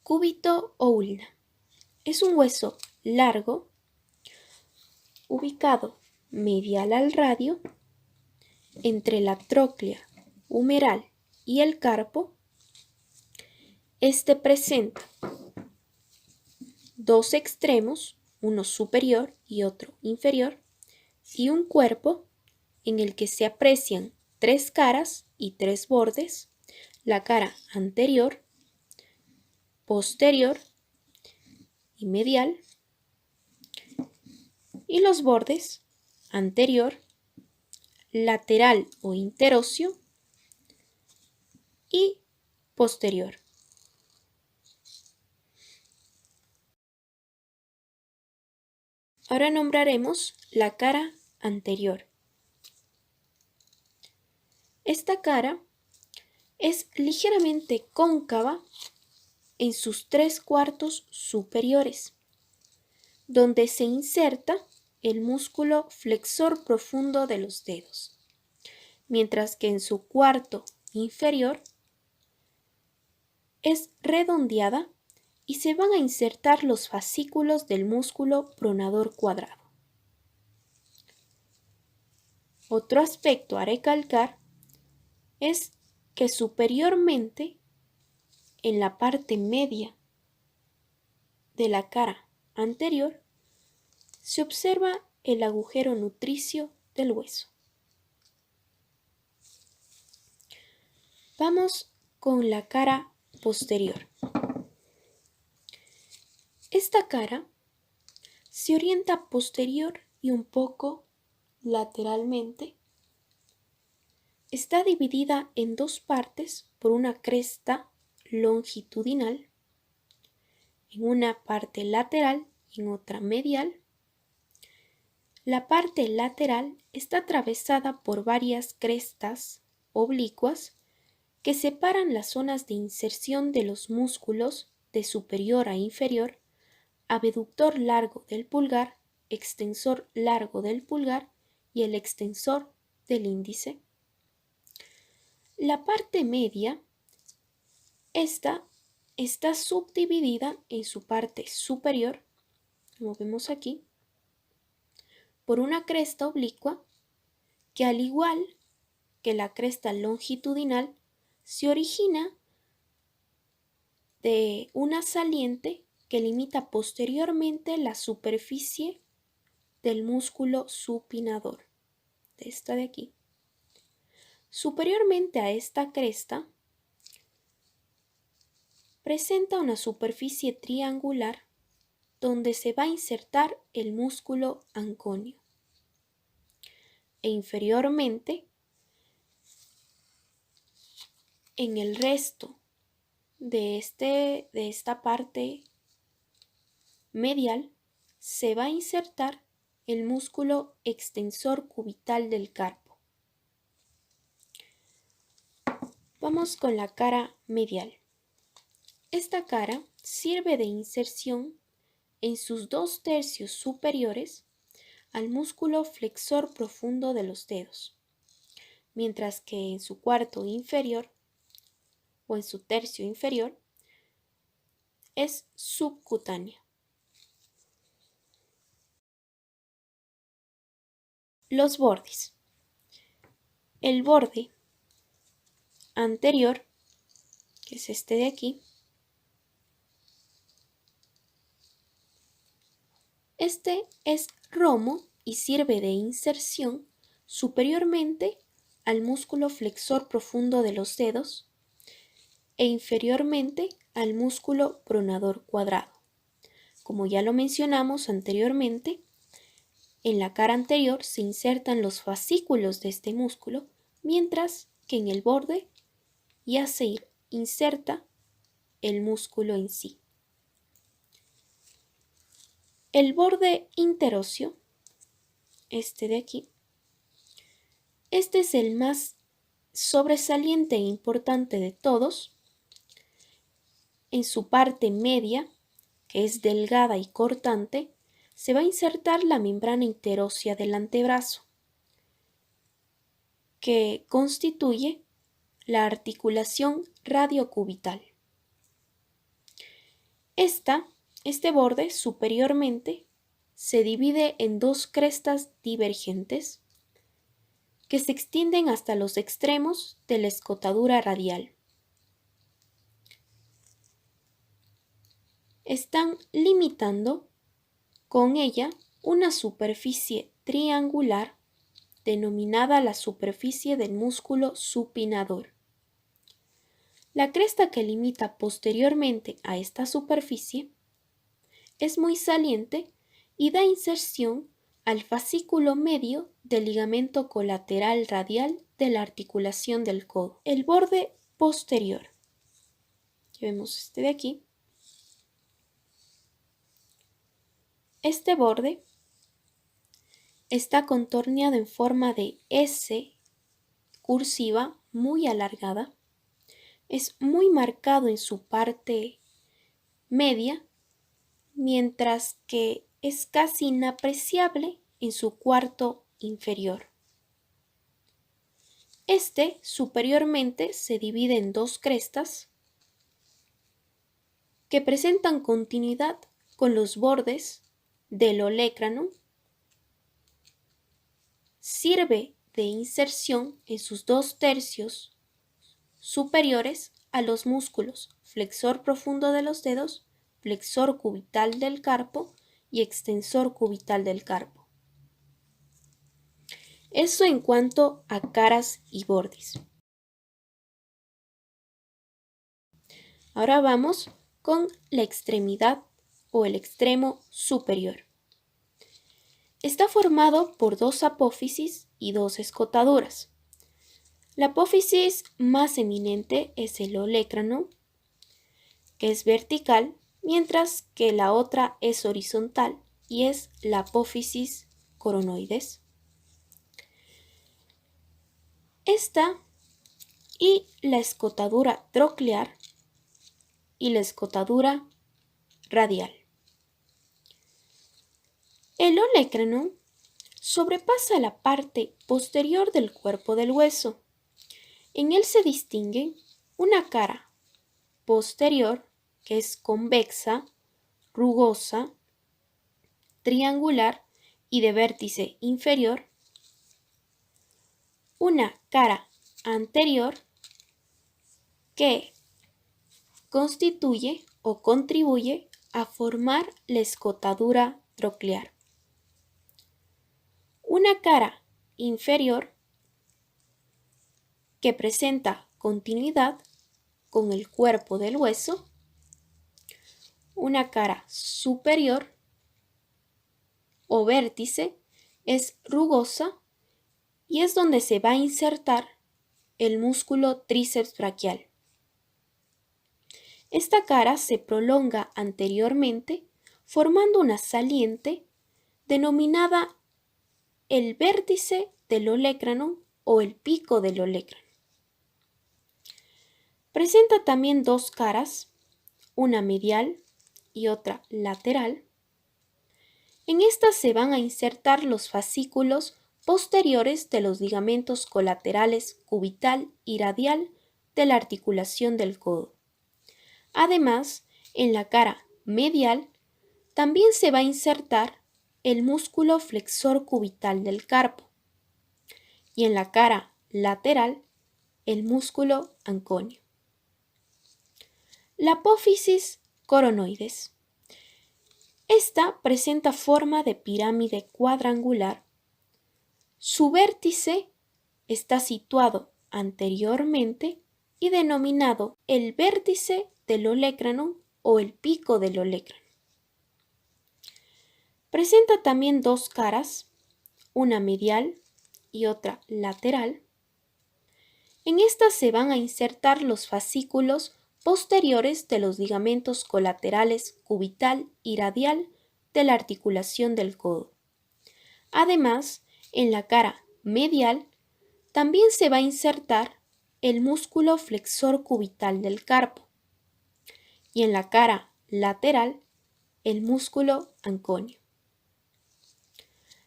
Cúbito o ulna. Es un hueso largo, ubicado medial al radio, entre la tróclea humeral y el carpo. Este presenta dos extremos, uno superior y otro inferior, y un cuerpo en el que se aprecian tres caras y tres bordes: la cara anterior, posterior y medial, y los bordes anterior, lateral o interóseo y posterior. Ahora nombraremos la cara anterior. Esta cara es ligeramente cóncava en sus tres cuartos superiores, donde se inserta el músculo flexor profundo de los dedos, mientras que en su cuarto inferior es redondeada y se van a insertar los fascículos del músculo pronador cuadrado. Otro aspecto a recalcar es que superiormente, en la parte media de la cara anterior, se observa el agujero nutricio del hueso. Vamos con la cara posterior. Esta cara se orienta posterior y un poco lateralmente. Está dividida en dos partes por una cresta longitudinal, en una parte lateral y en otra medial. La parte lateral está atravesada por varias crestas oblicuas que separan las zonas de inserción de los músculos de superior a inferior, abductor largo del pulgar, extensor largo del pulgar y el extensor del índice. La parte media, esta está subdividida en su parte superior, como vemos aquí, por una cresta oblicua que, al igual que la cresta longitudinal, se origina de una saliente que limita posteriormente la superficie del músculo supinador, de esta de aquí. Superiormente a esta cresta presenta una superficie triangular donde se va a insertar el músculo anconio. E inferiormente, en el resto de esta parte medial, se va a insertar el músculo extensor cubital del carpo. Vamos con la cara medial. Esta cara sirve de inserción en sus 2/3 superiores al músculo flexor profundo de los dedos, mientras que en su cuarto inferior o en su tercio inferior es subcutánea. Los bordes. El borde anterior, que es este de aquí, este es romo y sirve de inserción superiormente al músculo flexor profundo de los dedos e inferiormente al músculo pronador cuadrado. Como ya lo mencionamos anteriormente, en la cara anterior se insertan los fascículos de este músculo, mientras que en el borde ya se inserta el músculo en sí. El borde interóseo, este de aquí, este es el más sobresaliente e importante de todos. En su parte media, que es delgada y cortante, se va a insertar la membrana interósea del antebrazo, que constituye la articulación radiocubital. Este borde superiormente se divide en dos crestas divergentes que se extienden hasta los extremos de la escotadura radial. Están limitando con ella una superficie triangular denominada la superficie del músculo supinador. La cresta que limita posteriormente a esta superficie es muy saliente y da inserción al fascículo medio del ligamento colateral radial de la articulación del codo. El borde posterior, vemos este de aquí, este borde está contorneado en forma de S cursiva muy alargada, es muy marcado en su parte media, mientras que es casi inapreciable en su cuarto inferior. Este superiormente se divide en dos crestas que presentan continuidad con los bordes del olecranon. Sirve de inserción en sus 2/3 superiores a los músculos flexor profundo de los dedos, flexor cubital del carpo y extensor cubital del carpo. Eso en cuanto a caras y bordes. Ahora vamos con la extremidad o el extremo superior. Está formado por dos apófisis y dos escotaduras. La apófisis más eminente es el olecranon, que es vertical, mientras que la otra es horizontal y es la apófisis coronoides. Esta y la escotadura troclear y la escotadura radial. El olecranon sobrepasa la parte posterior del cuerpo del hueso. En él se distingue una cara posterior que es convexa, rugosa, triangular y de vértice inferior, una cara anterior que constituye o contribuye a formar la escotadura troclear, una cara inferior que presenta continuidad con el cuerpo del hueso, una cara superior o vértice es rugosa y es donde se va a insertar el músculo tríceps braquial. Esta cara se prolonga anteriormente formando una saliente denominada el vértice del olecranon o el pico del olecranon. Presenta también dos caras, una medial y otra lateral. En estas se van a insertar los fascículos posteriores de los ligamentos colaterales cubital y radial de la articulación del codo. Además, en la cara medial también se va a insertar el músculo flexor cubital del carpo y en la cara lateral el músculo anconio. La apófisis coronoides. Esta presenta forma de pirámide cuadrangular. Su vértice está situado anteriormente y denominado el vértice del olecranon o el pico del olecranon. Presenta también dos caras, una medial y otra lateral. En estas se van a insertar los fascículos posteriores de los ligamentos colaterales cubital y radial de la articulación del codo. Además, en la cara medial también se va a insertar el músculo flexor cubital del carpo y en la cara lateral el músculo anconio.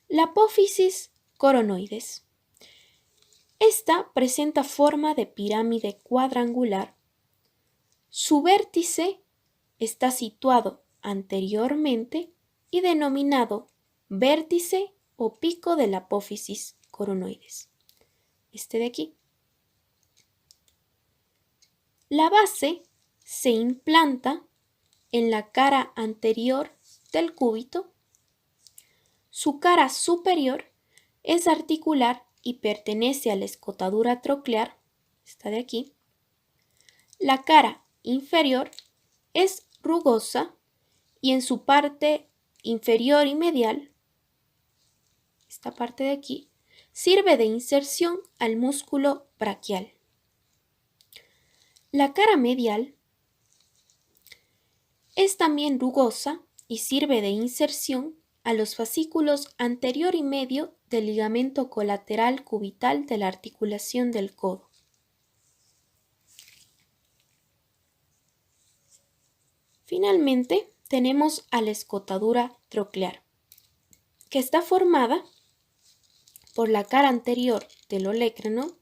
La apófisis coronoides. Esta presenta forma de pirámide cuadrangular. Su vértice está situado anteriormente y denominado vértice o pico de la apófisis coronoides. Este de aquí. La base se implanta en la cara anterior del cúbito. Su cara superior es articular y pertenece a la escotadura troclear, esta de aquí. La cara inferior es rugosa y en su parte inferior y medial, esta parte de aquí, sirve de inserción al músculo braquial. La cara medial es también rugosa y sirve de inserción a los fascículos anterior y medio del ligamento colateral cubital de la articulación del codo. Finalmente, tenemos a la escotadura troclear, que está formada por la cara anterior del olecrano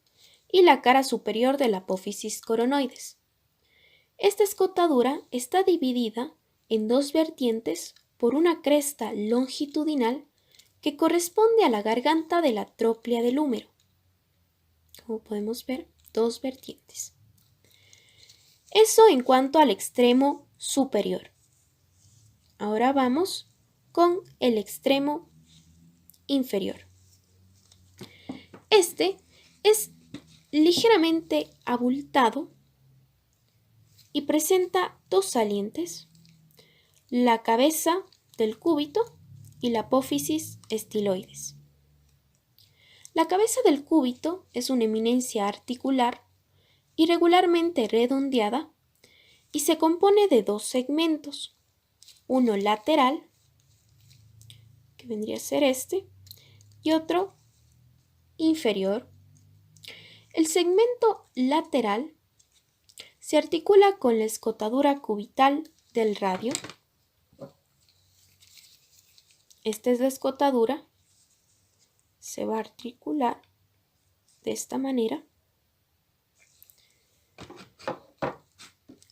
y la cara superior de la apófisis coronoides. Esta escotadura está dividida en dos vertientes por una cresta longitudinal que corresponde a la garganta de la tróclea del húmero. Como podemos ver, dos vertientes. Eso en cuanto al extremo superior. Ahora vamos con el extremo inferior. Este es ligeramente abultado y presenta dos salientes, la cabeza del cúbito y la apófisis estiloides. La cabeza del cúbito es una eminencia articular irregularmente redondeada y se compone de dos segmentos, uno lateral, que vendría a ser este, y otro inferior. El segmento lateral se articula con la escotadura cubital del radio. Esta es la escotadura. Se va a articular de esta manera.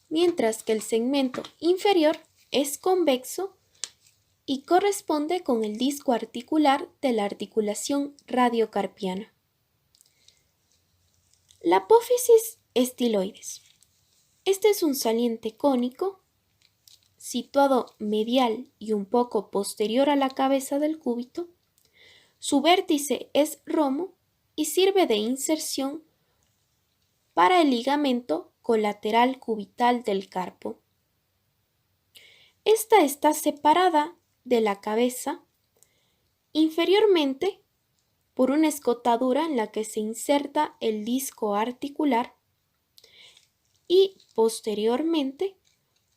Mientras que el segmento inferior es convexo y corresponde con el disco articular de la articulación radiocarpiana. La apófisis estiloides. Este es un saliente cónico situado medial y un poco posterior a la cabeza del cúbito. Su vértice es romo y sirve de inserción para el ligamento colateral cubital del carpo. Esta está separada de la cabeza inferiormente por una escotadura en la que se inserta el disco articular y posteriormente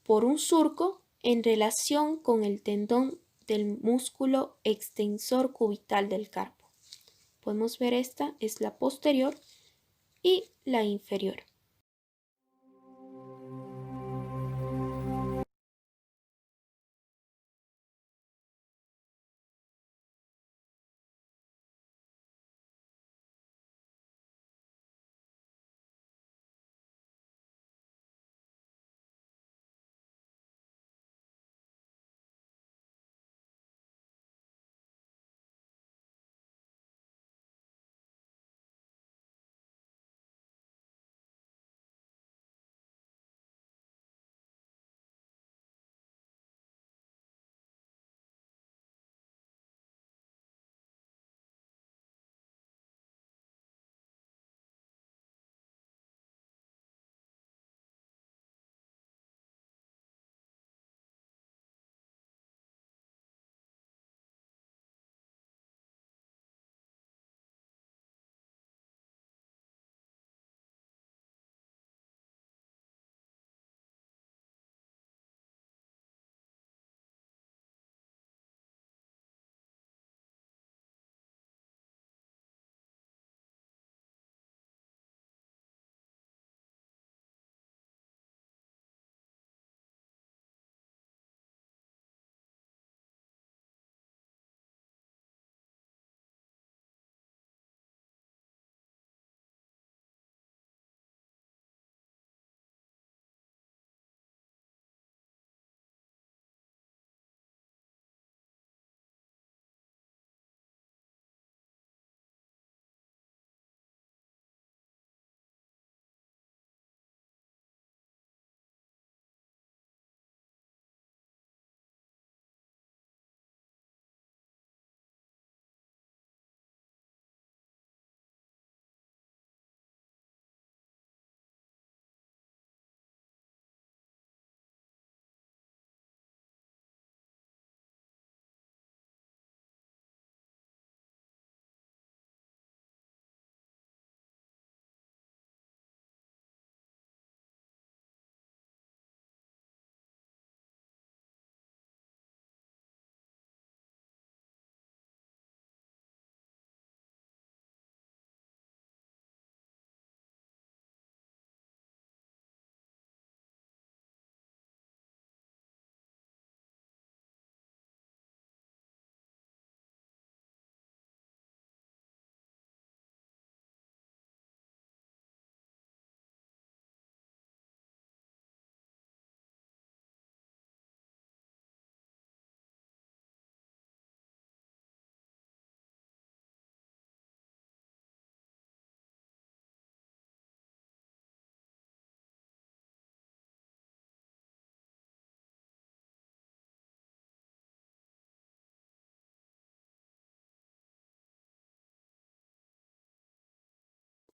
por un surco en relación con el tendón del músculo extensor cubital del carpo. Podemos ver esta es la posterior y la inferior.